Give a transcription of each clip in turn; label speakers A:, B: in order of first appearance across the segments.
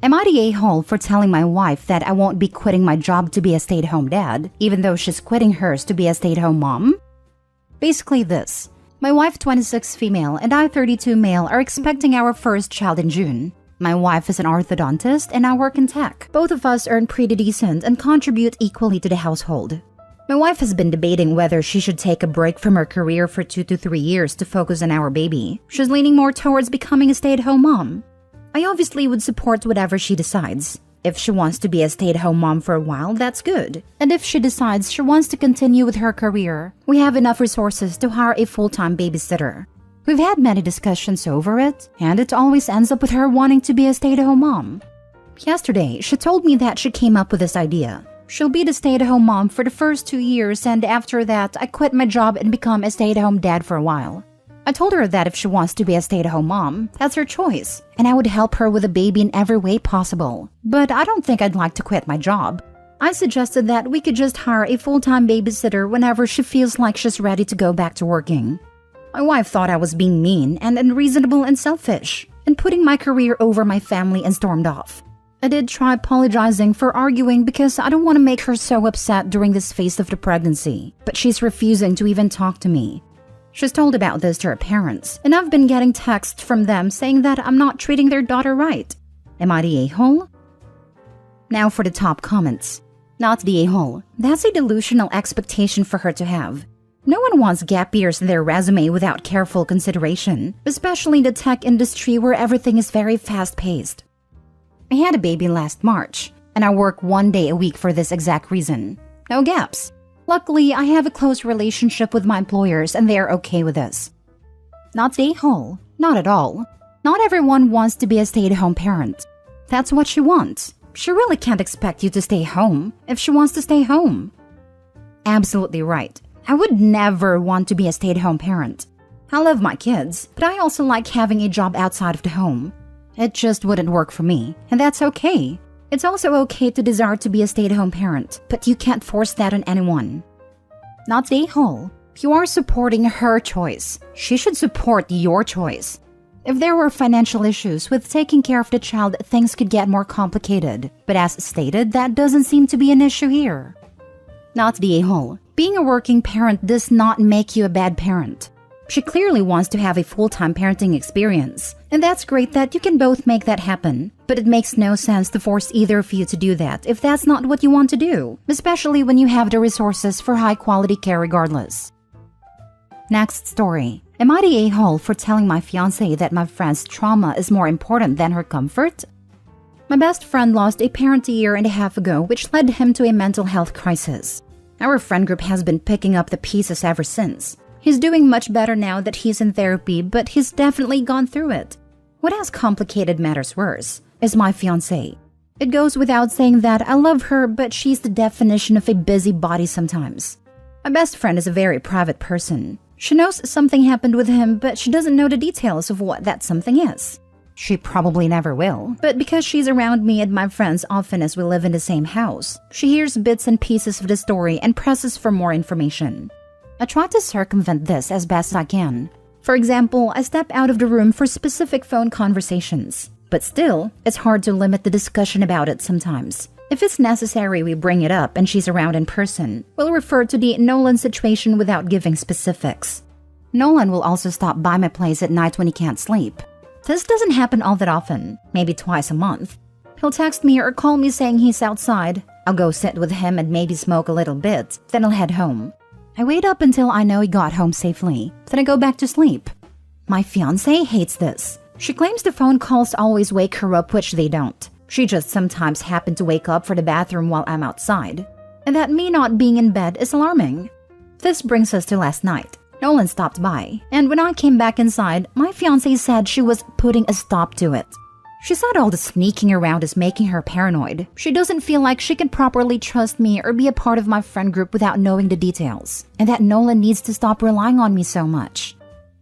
A: Am I the a-hole for telling my wife that I won't be quitting my job to be a stay-at-home dad, even though she's quitting hers to be a stay-at-home mom? Basically this. My wife, 26 female, and I, 32 male, are expecting our first child in June. My wife is an orthodontist and I work in tech. Both of us earn pretty decent and contribute equally to the household. My wife has been debating whether she should take a break from her career for 2 to 3 years to focus on our baby. She's leaning more towards becoming a stay-at-home mom. I obviously would support whatever she decides. If she wants to be a stay-at-home mom for a while, that's good. And if she decides she wants to continue with her career, we have enough resources to hire a full-time babysitter. We've had many discussions over it, and it always ends up with her wanting to be a stay-at-home mom. Yesterday, she told me that she came up with this idea. She'll be the stay-at-home mom for the first 2 years, and after that, I quit my job and become a stay-at-home dad for a while. I told her that if she wants to be a stay-at-home mom, that's her choice, and I would help her with the baby in every way possible. But I don't think I'd like to quit my job. I suggested that we could just hire a full-time babysitter whenever she feels like she's ready to go back to working. My wife thought I was being mean and unreasonable and selfish, and putting my career over my family, and stormed off. I did try apologizing for arguing because I don't want to make her so upset during this phase of the pregnancy, but she's refusing to even talk to me. She's told about this to her parents, and I've been getting texts from them saying that I'm not treating their daughter right. Am I the a-hole? Now for the top comments. Not the a-hole. That's a delusional expectation for her to have. No one wants gap years in their resume without careful consideration, especially in the tech industry where everything is very fast-paced. I had a baby last March, and I work 1 day a week for this exact reason. No gaps. Luckily, I have a close relationship with my employers and they are okay with this. Not the a-hole. Not at all. Not everyone wants to be a stay-at-home parent. That's what she wants. She really can't expect you to stay home if she wants to stay home. Absolutely right. I would never want to be a stay-at-home parent. I love my kids, but I also like having a job outside of the home. It just wouldn't work for me, and that's okay. It's also okay to desire to be a stay-at-home parent, but you can't force that on anyone. Not the a-hole. You are supporting her choice. She should support your choice. If there were financial issues with taking care of the child, things could get more complicated. But as stated, that doesn't seem to be an issue here. Not the a-hole. Being a working parent does not make you a bad parent. She clearly wants to have a full-time parenting experience, and that's great that you can both make that happen. But it makes no sense to force either of you to do that if that's not what you want to do, especially when you have the resources for high-quality care regardless. Next story. Am I the a-hole for telling my fiancé that my friend's trauma is more important than her comfort? My best friend lost a parent a year and a half ago, which led him to a mental health crisis. Our friend group has been picking up the pieces ever since. He's doing much better now that he's in therapy, but he's definitely gone through it. What has complicated matters worse is my fiancé. It goes without saying that I love her, but she's the definition of a busybody sometimes. My best friend is a very private person. She knows something happened with him, but she doesn't know the details of what that something is. She probably never will, but because she's around me and my friends often as we live in the same house, she hears bits and pieces of the story and presses for more information. I try to circumvent this as best I can. For example, I step out of the room for specific phone conversations. But still, it's hard to limit the discussion about it sometimes. If it's necessary we bring it up and she's around in person, we'll refer to the Nolan situation without giving specifics. Nolan will also stop by my place at night when he can't sleep. This doesn't happen all that often, maybe twice a month. He'll text me or call me saying he's outside. I'll go sit with him and maybe smoke a little bit, then I'll head home. I wait up until I know he got home safely, then I go back to sleep. My fiancé hates this. She claims the phone calls always wake her up, which they don't. She just sometimes happen to wake up for the bathroom while I'm outside. And that me not being in bed is alarming. This brings us to last night. Nolan stopped by, and when I came back inside, my fiancé said she was putting a stop to it. She said all the sneaking around is making her paranoid. She doesn't feel like she can properly trust me or be a part of my friend group without knowing the details, and that Nolan needs to stop relying on me so much.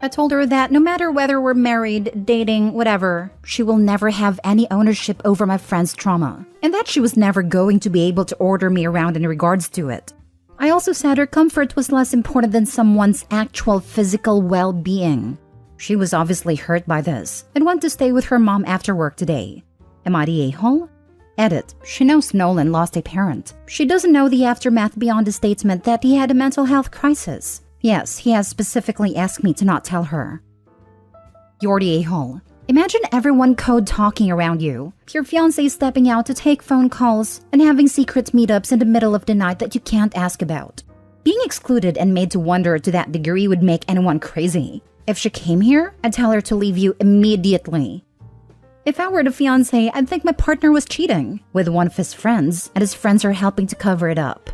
A: I told her that no matter whether we're married, dating, whatever, she will never have any ownership over my friend's trauma, and that she was never going to be able to order me around in regards to it. I also said her comfort was less important than someone's actual physical well-being. She was obviously hurt by this and went to stay with her mom after work today. Am I the a-hole? Edit. She knows Nolan lost a parent. She doesn't know the aftermath beyond the statement that he had a mental health crisis. Yes, he has specifically asked me to not tell her. You're the a-hole. Imagine everyone code talking around you. Your fiancé stepping out to take phone calls and having secret meetups in the middle of the night that you can't ask about. Being excluded and made to wonder to that degree would make anyone crazy. If she came here, I'd tell her to leave you immediately. If I were the fiancé, I'd think my partner was cheating with one of his friends, and his friends are helping to cover it up.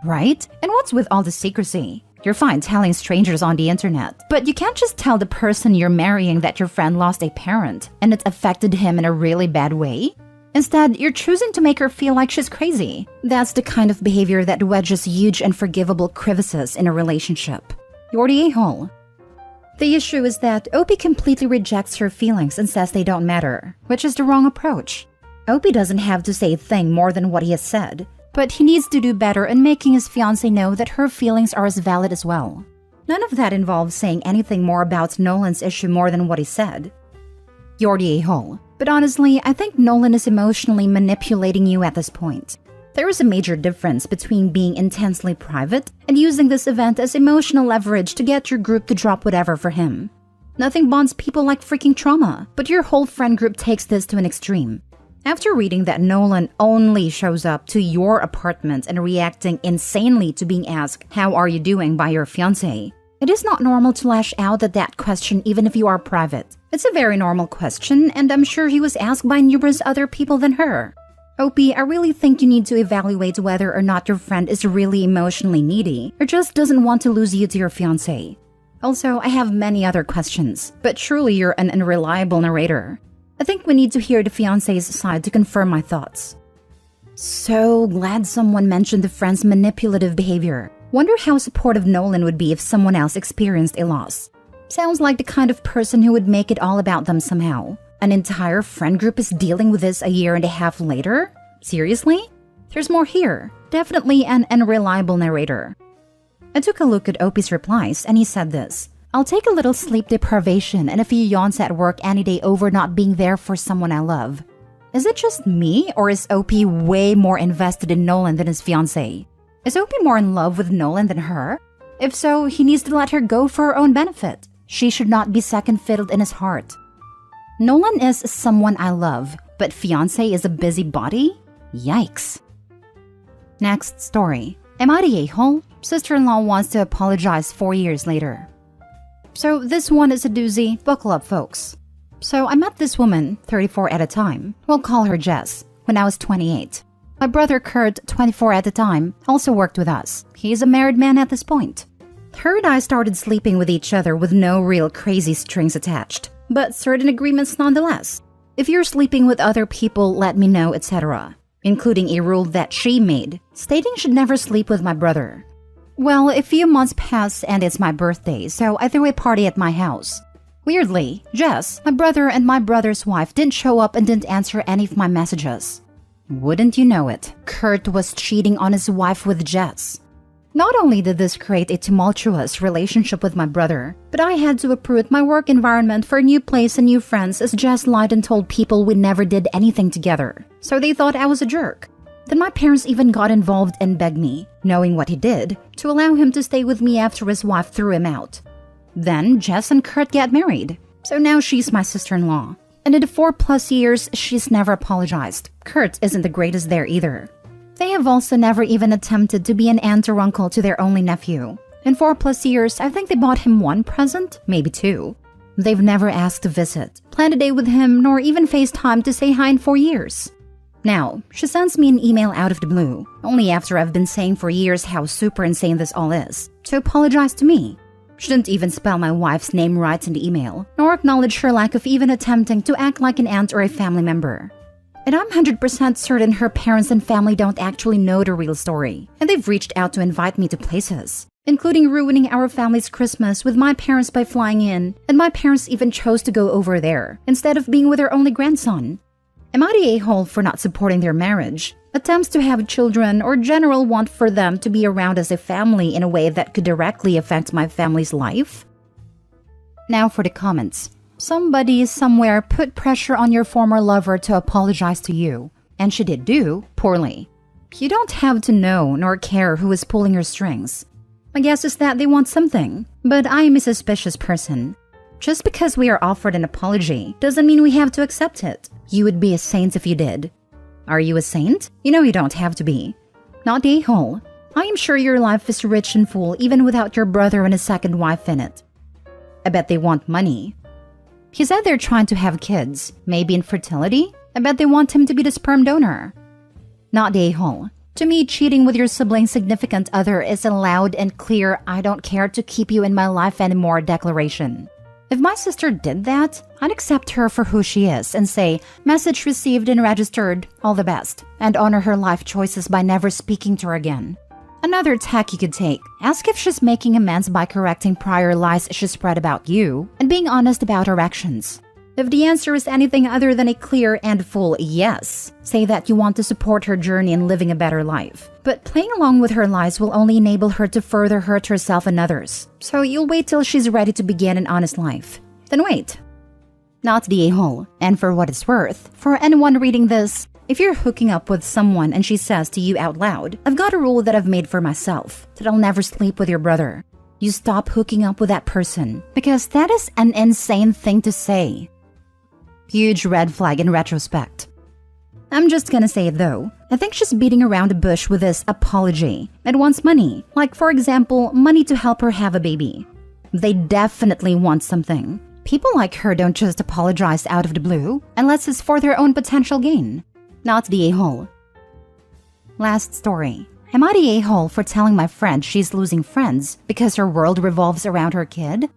A: Right? And what's with all the secrecy? You're fine telling strangers on the internet, but you can't just tell the person you're marrying that your friend lost a parent and it affected him in a really bad way. Instead, you're choosing to make her feel like she's crazy. That's the kind of behavior that wedges huge and forgivable crevices in a relationship. You're the a-hole. The issue is that Opie completely rejects her feelings and says they don't matter, which is the wrong approach. Opie doesn't have to say a thing more than what he has said, but he needs to do better in making his fiancée know that her feelings are as valid as well. None of that involves saying anything more about Nolan's issue more than what he said. You're the a-hole. But honestly, I think Nolan is emotionally manipulating you at this point. There is a major difference between being intensely private and using this event as emotional leverage to get your group to drop whatever for him. Nothing bonds people like freaking trauma, but your whole friend group takes this to an extreme. After reading that Nolan only shows up to your apartment and reacting insanely to being asked, "How are you doing?" by your fiancé, it is not normal to lash out at that question even if you are private. It's a very normal question, and I'm sure he was asked by numerous other people than her. Opie, I really think you need to evaluate whether or not your friend is really emotionally needy or just doesn't want to lose you to your fiancé. Also, I have many other questions, but truly you're an unreliable narrator. I think we need to hear the fiancé's side to confirm my thoughts. So glad someone mentioned the friend's manipulative behavior. Wonder how supportive Nolan would be if someone else experienced a loss. Sounds like the kind of person who would make it all about them somehow. An entire friend group is dealing with this a year and a half later? Seriously? There's more here. Definitely an unreliable narrator. I took a look at Opie's replies and he said this: "I'll take a little sleep deprivation and a few yawns at work any day over not being there for someone I love." Is it just me, or is Opie way more invested in Nolan than his fiancé? Is Opie more in love with Nolan than her? If so, he needs to let her go for her own benefit. She should not be second-fiddled in his heart. Nolan is someone I love, but fiancé is a busybody? Yikes. Next story. Am I the a-hole? Sister-in-law wants to apologize 4 years later. So this one is a doozy. Buckle up, folks. So I met this woman, 34 at a time. We'll call her Jess, when I was 28. My brother Kurt, 24 at the time, also worked with us. He's a married man at this point. Her and I started sleeping with each other with no real crazy strings attached, but certain agreements nonetheless. If you're sleeping with other people, let me know, etc. Including a rule that she made, stating she'd never sleep with my brother. Well, a few months passed and it's my birthday, so I threw a party at my house. Weirdly, Jess, my brother and my brother's wife didn't show up and didn't answer any of my messages. Wouldn't you know it, Kurt was cheating on his wife with Jess. Not only did this create a tumultuous relationship with my brother, but I had to uproot my work environment for a new place and new friends as Jess lied and told people we never did anything together. So they thought I was a jerk. Then my parents even got involved and begged me, knowing what he did, to allow him to stay with me after his wife threw him out. Then Jess and Kurt get married. So now she's my sister-in-law. And in the 4+ years, she's never apologized. Kurt isn't the greatest there either. They have also never even attempted to be an aunt or uncle to their only nephew. In 4+ years, I think they bought him 1 present, maybe 2. They've never asked to visit, planned a day with him, nor even FaceTime to say hi in 4 years. Now, she sends me an email out of the blue, only after I've been saying for years how super insane this all is, to apologize to me. She didn't even spell my wife's name right in the email, nor acknowledge her lack of even attempting to act like an aunt or a family member. And I'm 100% certain her parents and family don't actually know the real story, and they've reached out to invite me to places, including ruining our family's Christmas with my parents by flying in, and my parents even chose to go over there, instead of being with their only grandson. Am I the a-hole for not supporting their marriage, attempts to have children, or general want for them to be around as a family in a way that could directly affect my family's life? Now for the comments. Somebody somewhere put pressure on your former lover to apologize to you, and she did do poorly. You don't have to know nor care who is pulling your strings. My guess is that they want something, but I am a suspicious person. Just because we are offered an apology doesn't mean we have to accept it. You would be a saint if you did. Are you a saint? You know you don't have to be. Not the a-hole. I am sure your life is rich and full even without your brother and his second wife in it. I bet they want money. He said they're trying to have kids. Maybe infertility? I bet they want him to be the sperm donor. Not the a-hole. To me, cheating with your sibling's significant other is a loud and clear "I don't care to keep you in my life anymore" declaration. If my sister did that, I'd accept her for who she is and say, "Message received and registered, all the best," and honor her life choices by never speaking to her again. Another tack you could take, ask if she's making amends by correcting prior lies she spread about you and being honest about her actions. If the answer is anything other than a clear and full yes, say that you want to support her journey in living a better life. But playing along with her lies will only enable her to further hurt herself and others. So you'll wait till she's ready to begin an honest life. Then wait. Not the a-hole. And for what it's worth, for anyone reading this, if you're hooking up with someone and she says to you out loud, "I've got a rule that I've made for myself, that I'll never sleep with your brother," you stop hooking up with that person, because that is an insane thing to say. Huge red flag in retrospect. I'm just gonna say it though, I think she's beating around the bush with this apology and wants money, like for example, money to help her have a baby. They definitely want something. People like her don't just apologize out of the blue unless it's for their own potential gain. Not the a-hole. Last story. Am I the a-hole for telling my friend she's losing friends because her world revolves around her kid?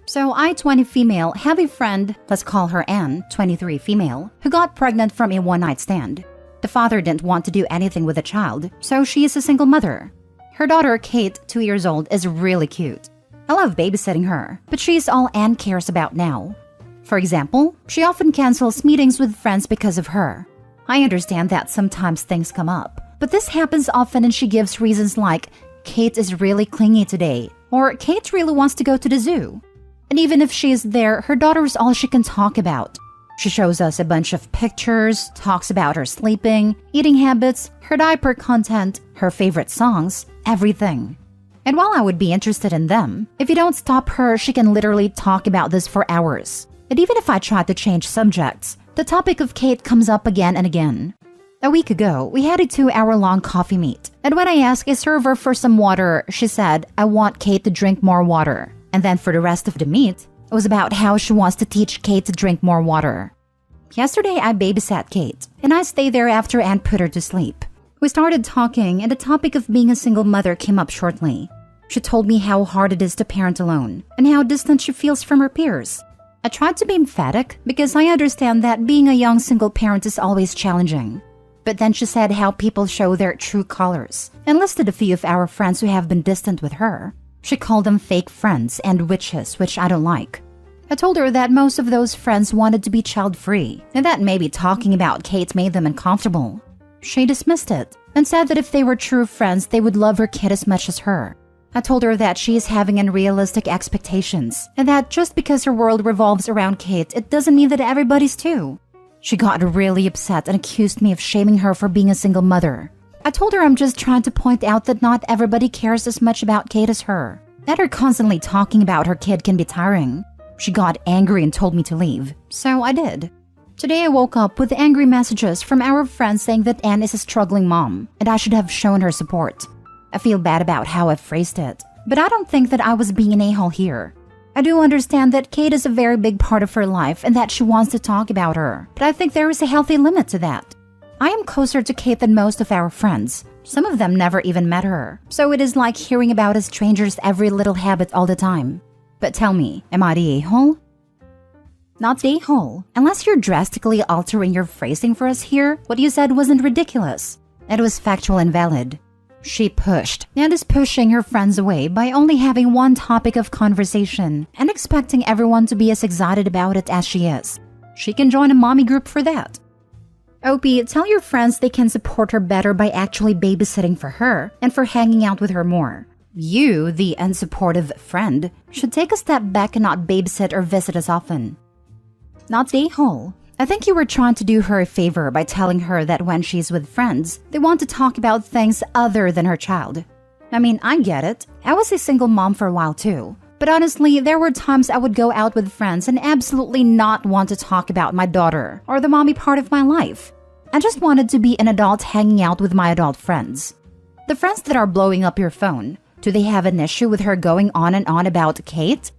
A: So I, 20 female, have a friend, let's call her Anne, 23 female, who got pregnant from a one-night stand. The father didn't want to do anything with the child, so she is a single mother. Her daughter, Kate, 2 years old, is really cute. I love babysitting her, but she's all Anne cares about now. For example, she often cancels meetings with friends because of her. I understand that sometimes things come up, but this happens often and she gives reasons like, "Kate is really clingy today," or "Kate really wants to go to the zoo." And even if she is there, her daughter is all she can talk about. She shows us a bunch of pictures, talks about her sleeping, eating habits, her diaper content, her favorite songs, everything. And while I would be interested in them, if you don't stop her, she can literally talk about this for hours. And even if I try to change subjects, the topic of Kate comes up again and again. A week ago, we had a 2-hour-long coffee meet. And when I asked a server for some water, she said, "I want Kate to drink more water." And then for the rest of the meet, it was about how she wants to teach Kate to drink more water. Yesterday, I babysat Kate, and I stayed there after Anne put her to sleep. We started talking, and the topic of being a single mother came up shortly. She told me how hard it is to parent alone, and how distant she feels from her peers. I tried to be emphatic, because I understand that being a young single parent is always challenging. But then she said how people show their true colors, and listed a few of our friends who have been distant with her. She called them fake friends and witches, which I don't like. I told her that most of those friends wanted to be child-free, and that maybe talking about Kate made them uncomfortable. She dismissed it, and said that if they were true friends, they would love her kid as much as her. I told her that she is having unrealistic expectations, and that just because her world revolves around Kate, it doesn't mean that everybody's too. She got really upset and accused me of shaming her for being a single mother. I told her I'm just trying to point out that not everybody cares as much about Kate as her. That her constantly talking about her kid can be tiring. She got angry and told me to leave, so I did. Today I woke up with angry messages from our friends saying that Anne is a struggling mom, and I should have shown her support. I feel bad about how I phrased it, but I don't think that I was being an a-hole here. I do understand that Kate is a very big part of her life and that she wants to talk about her, but I think there is a healthy limit to that. I am closer to Kate than most of our friends. Some of them never even met her, so it is like hearing about a stranger's every little habit all the time. But tell me, am I the a-hole? Not the a-hole. Unless you're drastically altering your phrasing for us here, what you said wasn't ridiculous. It was factual and valid. She pushed and is pushing her friends away by only having one topic of conversation and expecting everyone to be as excited about it as she is. She can join a mommy group for that. Opie, tell your friends they can support her better by actually babysitting for her and for hanging out with her more. You, the unsupportive friend, should take a step back and not babysit or visit as often. Not the a-hole. I think you were trying to do her a favor by telling her that when she's with friends, they want to talk about things other than her child. I mean, I get it. I was a single mom for a while too. But honestly, there were times I would go out with friends and absolutely not want to talk about my daughter or the mommy part of my life. I just wanted to be an adult hanging out with my adult friends. The friends that are blowing up your phone, do they have an issue with her going on and on about Kate?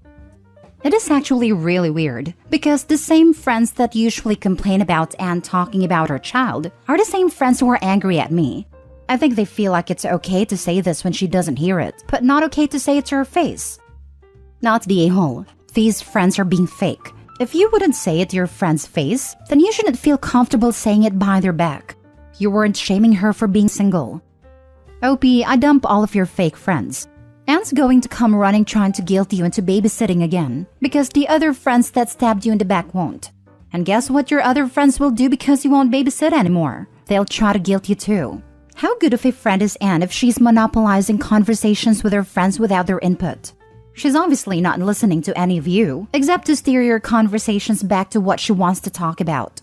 A: It is actually really weird because the same friends that usually complain about Anne talking about her child are the same friends who are angry at me. I think they feel like it's okay to say this when she doesn't hear it, but not okay to say it to her face. Not the a-hole. These friends are being fake. If you wouldn't say it to your friend's face, then you shouldn't feel comfortable saying it behind their back. You weren't shaming her for being single. OP, I dump all of your fake friends. Anne's going to come running trying to guilt you into babysitting again because the other friends that stabbed you in the back won't. And guess what your other friends will do because you won't babysit anymore? They'll try to guilt you too. How good of a friend is Anne if she's monopolizing conversations with her friends without their input? She's obviously not listening to any of you, except to steer your conversations back to what she wants to talk about.